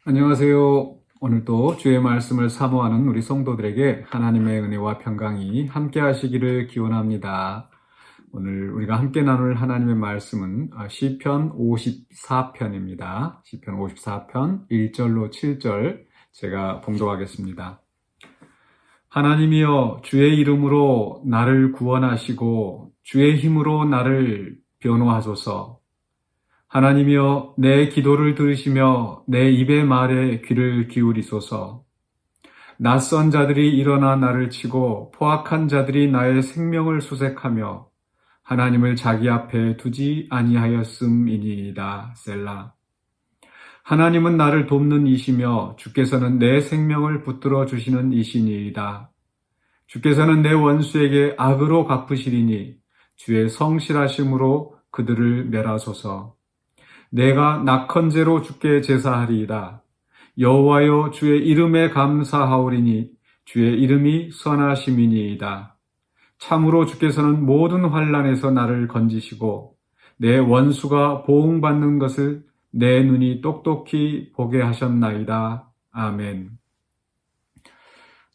안녕하세요. 오늘도 주의 말씀을 사모하는 우리 성도들에게 하나님의 은혜와 평강이 함께 하시기를 기원합니다. 오늘 우리가 함께 나눌 하나님의 말씀은 시편 54편입니다. 시편 54편 1절로 7절 제가 봉독하겠습니다. 하나님이여, 주의 이름으로 나를 구원하시고 주의 힘으로 나를 변호하소서. 하나님이여, 내 기도를 들으시며 내 입의 말에 귀를 기울이소서. 낯선 자들이 일어나 나를 치고 포악한 자들이 나의 생명을 수색하며 하나님을 자기 앞에 두지 아니하였음이니이다. 셀라. 하나님은 나를 돕는 이시며 주께서는 내 생명을 붙들어 주시는 이시니이다. 주께서는 내 원수에게 악으로 갚으시리니 주의 성실하심으로 그들을 멸하소서. 내가 낙헌제로 주께 제사하리이다. 여호와여, 주의 이름에 감사하오리니 주의 이름이 선하심이니이다. 참으로 주께서는 모든 환난에서 나를 건지시고 내 원수가 보응받는 것을 내 눈이 똑똑히 보게 하셨나이다. 아멘.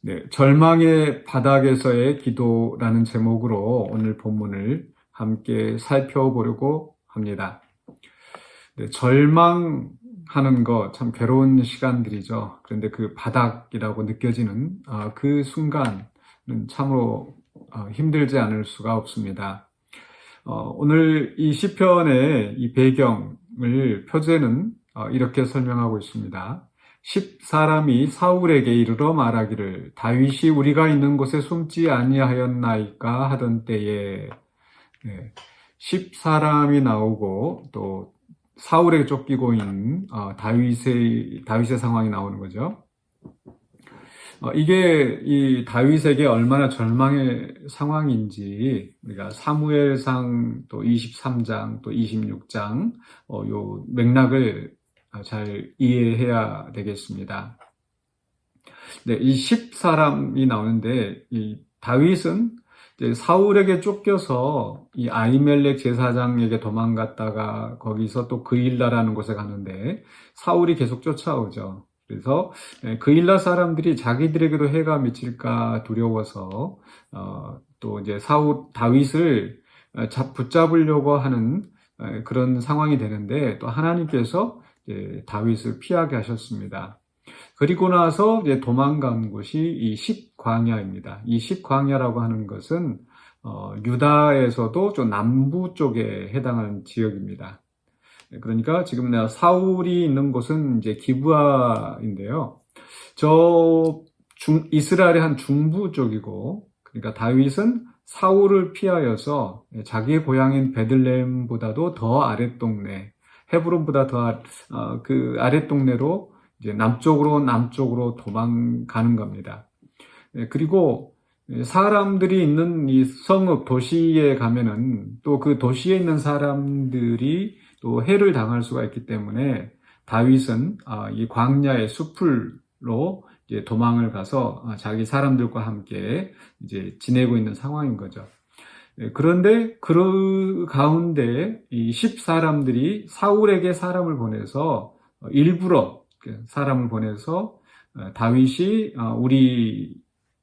네, 절망의 바닥에서의 기도라는 제목으로 오늘 본문을 함께 살펴보려고 합니다. 네, 절망하는 거 참 괴로운 시간들이죠. 그런데 그 바닥이라고 느껴지는 그 순간은 참으로 힘들지 않을 수가 없습니다. 오늘 이 시편의 이 배경을 표제는 이렇게 설명하고 있습니다. 10사람이 사울에게 이르러 말하기를 다윗이 우리가 있는 곳에 숨지 아니하였나이까 하던 때에 10사람이 나오고 또 사울에게 쫓기고 있는 다윗의 상황이 나오는 거죠. 이게 이 다윗에게 얼마나 절망의 상황인지 우리가 사무엘상 또 23장 또 26장 요 맥락을 잘 이해해야 되겠습니다. 네, 이 10사람이 나오는데 이 다윗은 이제 사울에게 쫓겨서 이 아히멜렉 제사장에게 도망갔다가 거기서 또 그일라라는 곳에 가는데 사울이 계속 쫓아오죠. 그래서 그일라 사람들이 자기들에게도 해가 미칠까 두려워서 또 이제 다윗을 붙잡으려고 하는 그런 상황이 되는데 또 하나님께서 이제 다윗을 피하게 하셨습니다. 그리고 나서 이제 도망간 곳이 이 십광야입니다. 이 십광야라고 하는 것은 유다에서도 좀 남부 쪽에 해당하는 지역입니다. 그러니까 지금 사울이 있는 곳은 이제 기브아인데요. 이스라엘의 한 중부 쪽이고, 그러니까 다윗은 사울을 피하여서 자기의 고향인 베들레헴보다도 더 아랫동네, 헤브론보다 더 그 아랫동네로 이제 남쪽으로 도망가는 겁니다. 그리고 사람들이 있는 이 성읍 도시에 가면은 또 그 도시에 있는 사람들이 또 해를 당할 수가 있기 때문에 다윗은 이 광야의 숲으로 이제 도망을 가서 자기 사람들과 함께 이제 지내고 있는 상황인 거죠. 그런데 그 가운데 이 10사람들이 사울에게 사람을 보내서 일부러 사람을 보내서 다윗이 우리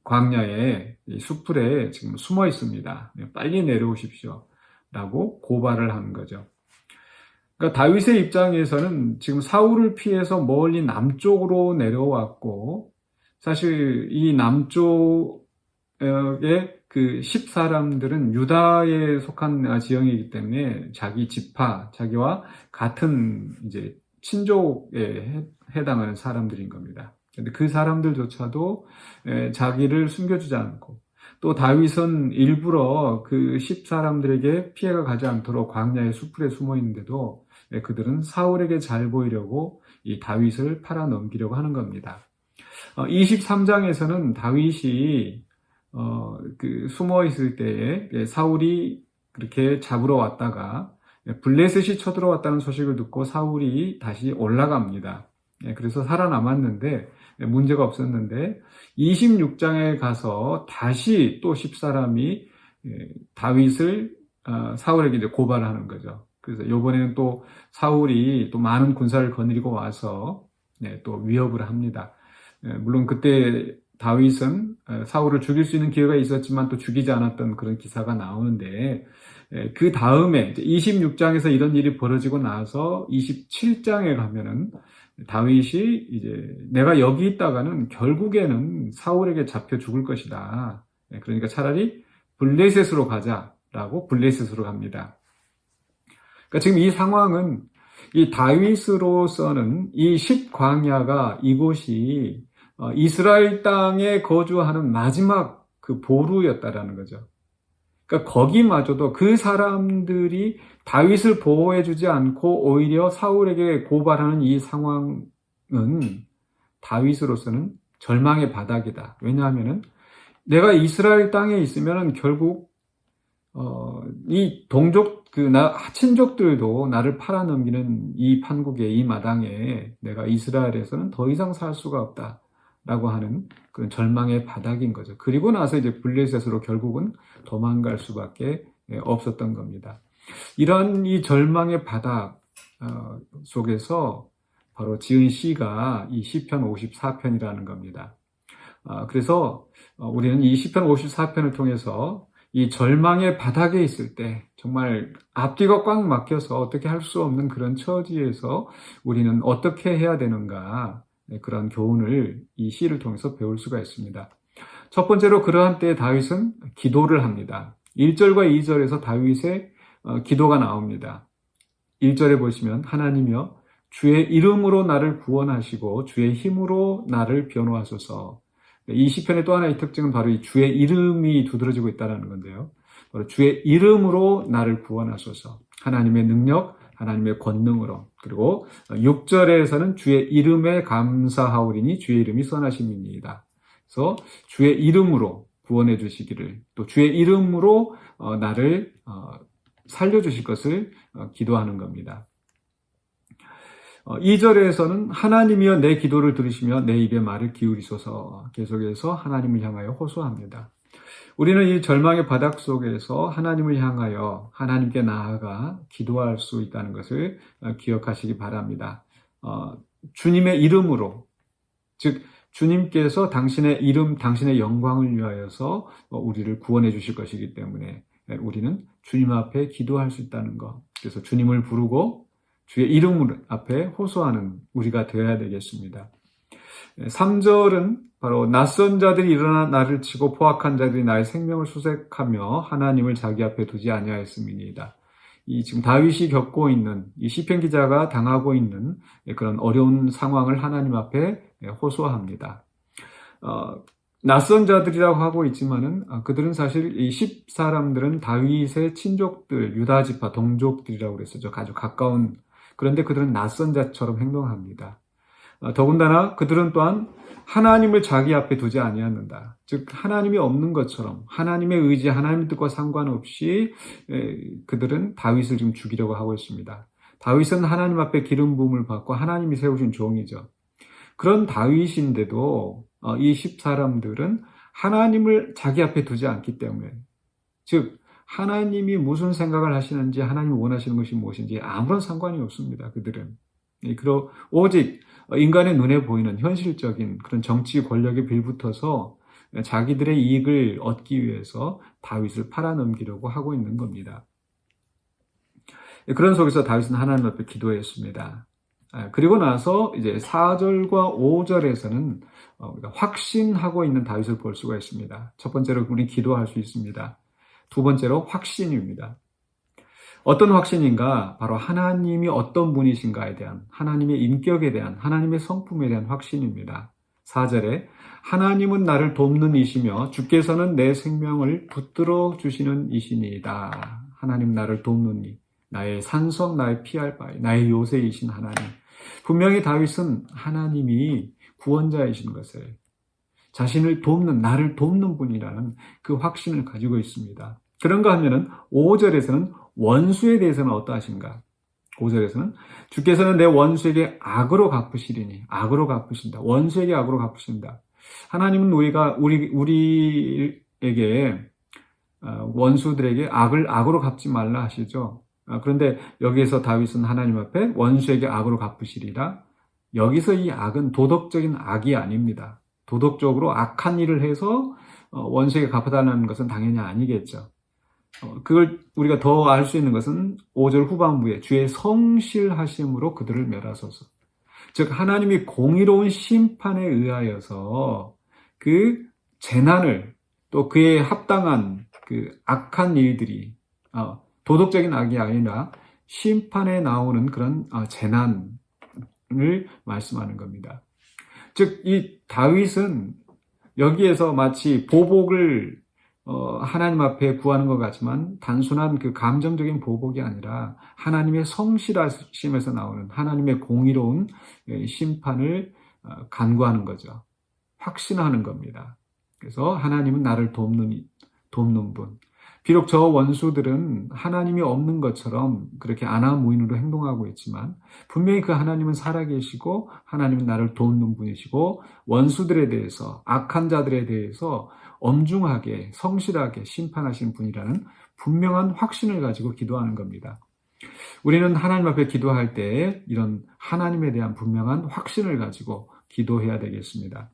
광야의 숲풀에 지금 숨어 있습니다. 빨리 내려오십시오. 라고 고발을 하는 거죠. 그러니까 다윗의 입장에서는 지금 사울을 피해서 멀리 남쪽으로 내려왔고, 사실 이 남쪽의 그 10사람들은 유다에 속한 지형이기 때문에 자기 지파, 자기와 같은 이제 친족에 해당하는 사람들인 겁니다. 근데 그 사람들조차도 자기를 숨겨주지 않고, 또 다윗은 일부러 그 10사람들에게 피해가 가지 않도록 광야의 숲풀에 숨어 있는데도 그들은 사울에게 잘 보이려고 이 다윗을 팔아넘기려고 하는 겁니다. 23장에서는 다윗이 그 숨어 있을 때에 사울이 그렇게 잡으러 왔다가 블레셋이 쳐들어왔다는 소식을 듣고 사울이 다시 올라갑니다. 그래서 살아남았는데 문제가 없었는데 26장에 가서 다시 또 10사람이 다윗을 사울에게 이제 고발하는 거죠. 그래서 이번에는 또 사울이 또 많은 군사를 거느리고 와서 또 위협을 합니다. 물론 그때 다윗은 사울을 죽일 수 있는 기회가 있었지만 또 죽이지 않았던 그런 기사가 나오는데, 그 다음에 26장에서 이런 일이 벌어지고 나서 27장에 가면은 다윗이 이제 내가 여기 있다가는 결국에는 사울에게 잡혀 죽을 것이다. 그러니까 차라리 블레셋으로 가자라고 블레셋으로 갑니다. 그러니까 지금 이 상황은 이 다윗으로서는 이 십광야가 이곳이 이스라엘 땅에 거주하는 마지막 그 보루였다라는 거죠. 그러니까 거기마저도 그 사람들이 다윗을 보호해주지 않고 오히려 사울에게 고발하는 이 상황은 다윗으로서는 절망의 바닥이다. 왜냐하면은 내가 이스라엘 땅에 있으면은 결국 이 친족들도 나를 팔아넘기는 이 판국의 이 마당에 내가 이스라엘에서는 더 이상 살 수가 없다라고 하는 그런 절망의 바닥인 거죠. 그리고 나서 이제 블레셋으로 결국은 도망갈 수밖에 없었던 겁니다. 이런 이 절망의 바닥 속에서 바로 지은 시가 이 시편 54편이라는 겁니다. 그래서 우리는 이 시편 54편을 통해서 이 절망의 바닥에 있을 때 정말 앞뒤가 꽉 막혀서 어떻게 할 수 없는 그런 처지에서 우리는 어떻게 해야 되는가, 그런 교훈을 이 시를 통해서 배울 수가 있습니다. 첫 번째로 그러한 때에 다윗은 기도를 합니다. 1절과 2절에서 다윗의 기도가 나옵니다. 1절에 보시면 하나님이여 주의 이름으로 나를 구원하시고 주의 힘으로 나를 변호하소서. 이 시편의 또 하나의 특징은 바로 이 주의 이름이 두드러지고 있다는 건데요. 바로 주의 이름으로 나를 구원하소서. 하나님의 능력, 하나님의 권능으로. 그리고 6절에서는 주의 이름에 감사하오리니 주의 이름이 선하심이니이다. 그래서 주의 이름으로 구원해 주시기를, 또 주의 이름으로 나를 살려주실 것을 기도하는 겁니다. 2절에서는 하나님이여 내 기도를 들으시며 내 입에 말을 기울이소서. 계속해서 하나님을 향하여 호소합니다. 우리는 이 절망의 바닥 속에서 하나님을 향하여 하나님께 나아가 기도할 수 있다는 것을 기억하시기 바랍니다. 주님의 이름으로, 즉 주님께서 당신의 이름, 당신의 영광을 위하여서 우리를 구원해 주실 것이기 때문에 우리는 주님 앞에 기도할 수 있다는 것. 그래서 주님을 부르고 주의 이름 앞에 호소하는 우리가 되어야 되겠습니다. 3절은 바로 낯선 자들이 일어나 나를 치고 포악한 자들이 나의 생명을 수색하며 하나님을 자기 앞에 두지 아니하였음이니이다. 이 지금 다윗이 겪고 있는, 이 시편 기자가 당하고 있는 그런 어려운 상황을 하나님 앞에 호소합니다. 낯선 자들이라고 하고 있지만은 그들은 사실 이 10사람들은 다윗의 친족들, 유다 지파 동족들이라고 그랬었죠. 아주 가까운. 그런데 그들은 낯선 자처럼 행동합니다. 더군다나 그들은 또한 하나님을 자기 앞에 두지 아니하는다. 즉 하나님이 없는 것처럼 하나님의 의지, 하나님의 뜻과 상관없이 그들은 다윗을 지금 죽이려고 하고 있습니다. 다윗은 하나님 앞에 기름 부음을 받고 하나님이 세우신 종이죠. 그런 다윗인데도 이 10사람들은 하나님을 자기 앞에 두지 않기 때문에, 즉 하나님이 무슨 생각을 하시는지, 하나님이 원하시는 것이 무엇인지 아무런 상관이 없습니다. 그들은 오직 인간의 눈에 보이는 현실적인 그런 정치 권력에 빌붙어서 자기들의 이익을 얻기 위해서 다윗을 팔아넘기려고 하고 있는 겁니다. 그런 속에서 다윗은 하나님 앞에 기도했습니다. 그리고 나서 이제 4절과 5절에서는 확신하고 있는 다윗을 볼 수가 있습니다. 첫 번째로 우리 기도할 수 있습니다. 두 번째로 확신입니다. 어떤 확신인가? 바로 하나님이 어떤 분이신가에 대한, 하나님의 인격에 대한, 하나님의 성품에 대한 확신입니다. 4절에 하나님은 나를 돕는 이시며 주께서는 내 생명을 붙들어 주시는 이시니이다. 하나님 나를 돕는 이, 나의 산성, 나의 피할 바위, 나의 요새이신 하나님. 분명히 다윗은 하나님이 구원자이신 것을, 자신을 돕는, 나를 돕는 분이라는 그 확신을 가지고 있습니다. 그런가 하면은 5절에서는 원수에 대해서는 어떠하신가? 5절에서는 주께서는 내 원수에게 악으로 갚으시리니, 악으로 갚으신다. 원수에게 악으로 갚으신다. 하나님은 우리에게 원수들에게 악을 악으로 갚지 말라 하시죠. 그런데 여기에서 다윗은 하나님 앞에 원수에게 악으로 갚으시리라, 여기서 이 악은 도덕적인 악이 아닙니다. 도덕적으로 악한 일을 해서 원수에게 갚아달라는 것은 당연히 아니겠죠. 그걸 우리가 더 알 수 있는 것은 5절 후반부에 주의 성실하심으로 그들을 멸하소서. 즉 하나님이 공의로운 심판에 의하여서 그 재난을 또 그에 합당한 그 악한 일들이 도덕적인 악이 아니라 심판에 나오는 그런 재난을 말씀하는 겁니다. 즉 이 다윗은 여기에서 마치 보복을 하나님 앞에 구하는 것 같지만 단순한 그 감정적인 보복이 아니라 하나님의 성실하심에서 나오는 하나님의 공의로운 심판을 간구하는 거죠. 확신하는 겁니다. 그래서 하나님은 나를 돕는 분. 비록 저 원수들은 하나님이 없는 것처럼 그렇게 안하무인으로 행동하고 있지만 분명히 그 하나님은 살아계시고 하나님은 나를 돕는 분이시고 원수들에 대해서 악한 자들에 대해서 엄중하게 성실하게 심판하신 분이라는 분명한 확신을 가지고 기도하는 겁니다. 우리는 하나님 앞에 기도할 때 이런 하나님에 대한 분명한 확신을 가지고 기도해야 되겠습니다.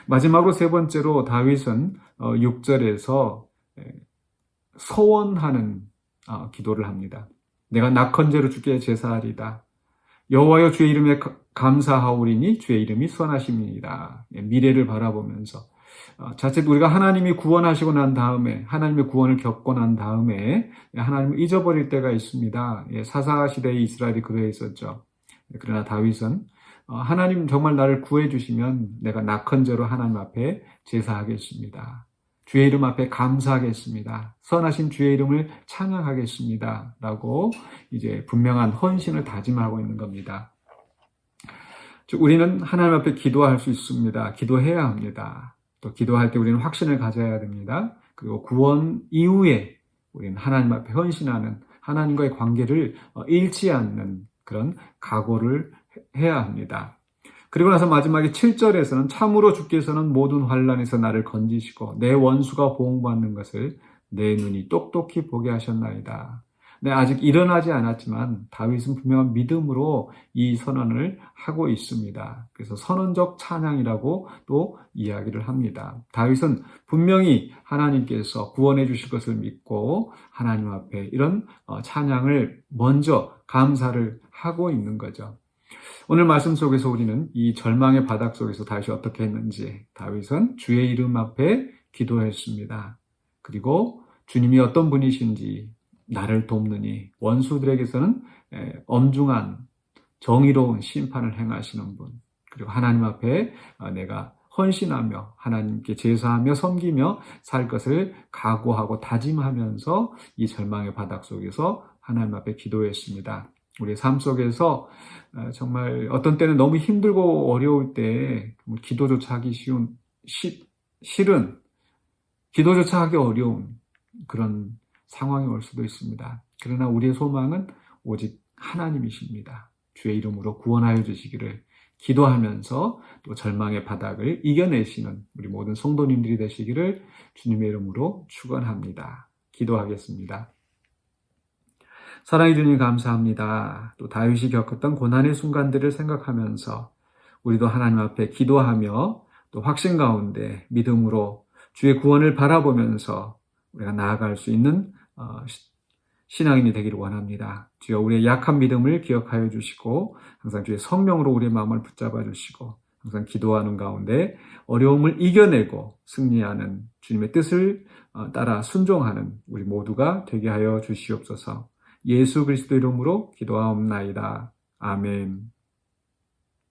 마지막으로 세 번째로 다윗은 6절에서 서원하는 기도를 합니다. 내가 낙헌제로 주께 제사하리다. 여호와여 주의 이름에 감사하오리니 주의 이름이 선하심이니이다. 미래를 바라보면서 자칫 우리가 하나님이 구원하시고 난 다음에 하나님의 구원을 겪고 난 다음에 하나님을 잊어버릴 때가 있습니다. 사사시대의 이스라엘이 그러했었죠. 그러나 다윗은 하나님 정말 나를 구해주시면 내가 낙헌제로 하나님 앞에 제사하겠습니다. 주의 이름 앞에 감사하겠습니다. 선하신 주의 이름을 찬양하겠습니다. 라고 이제 분명한 헌신을 다짐하고 있는 겁니다. 즉 우리는 하나님 앞에 기도할 수 있습니다. 기도해야 합니다. 또 기도할 때 우리는 확신을 가져야 됩니다. 그리고 구원 이후에 우리는 하나님 앞에 헌신하는 하나님과의 관계를 잃지 않는 그런 각오를 해야 합니다. 그리고 나서 마지막에 7절에서는 참으로 주께서는 모든 환난에서 나를 건지시고 내 원수가 보응받는 것을 내 눈이 똑똑히 보게 하셨나이다. 네, 아직 일어나지 않았지만 다윗은 분명한 믿음으로 이 선언을 하고 있습니다. 그래서 선언적 찬양이라고 또 이야기를 합니다. 다윗은 분명히 하나님께서 구원해 주실 것을 믿고 하나님 앞에 이런 찬양을 먼저 감사를 하고 있는 거죠. 오늘 말씀 속에서 우리는 이 절망의 바닥 속에서 다윗이 어떻게 했는지, 다윗은 주의 이름 앞에 기도했습니다. 그리고 주님이 어떤 분이신지 나를 돕느니 원수들에게서는 엄중한 정의로운 심판을 행하시는 분, 그리고 하나님 앞에 내가 헌신하며 하나님께 제사하며 섬기며 살 것을 각오하고 다짐하면서 이 절망의 바닥 속에서 하나님 앞에 기도했습니다. 우리의 삶 속에서 정말 어떤 때는 너무 힘들고 어려울 때 기도조차 하기 싫은, 기도조차 하기 어려운 그런 상황이 올 수도 있습니다. 그러나 우리의 소망은 오직 하나님이십니다. 주의 이름으로 구원하여 주시기를 기도하면서 또 절망의 바닥을 이겨내시는 우리 모든 성도님들이 되시기를 주님의 이름으로 축원합니다. 기도하겠습니다. 사랑해 주님 감사합니다. 또 다윗이 겪었던 고난의 순간들을 생각하면서 우리도 하나님 앞에 기도하며 또 확신 가운데 믿음으로 주의 구원을 바라보면서 우리가 나아갈 수 있는 신앙인이 되기를 원합니다. 주여 우리의 약한 믿음을 기억하여 주시고 항상 주의 성령으로 우리의 마음을 붙잡아 주시고 항상 기도하는 가운데 어려움을 이겨내고 승리하는 주님의 뜻을 따라 순종하는 우리 모두가 되게 하여 주시옵소서. 예수 그리스도 이름으로 기도하옵나이다. 아멘.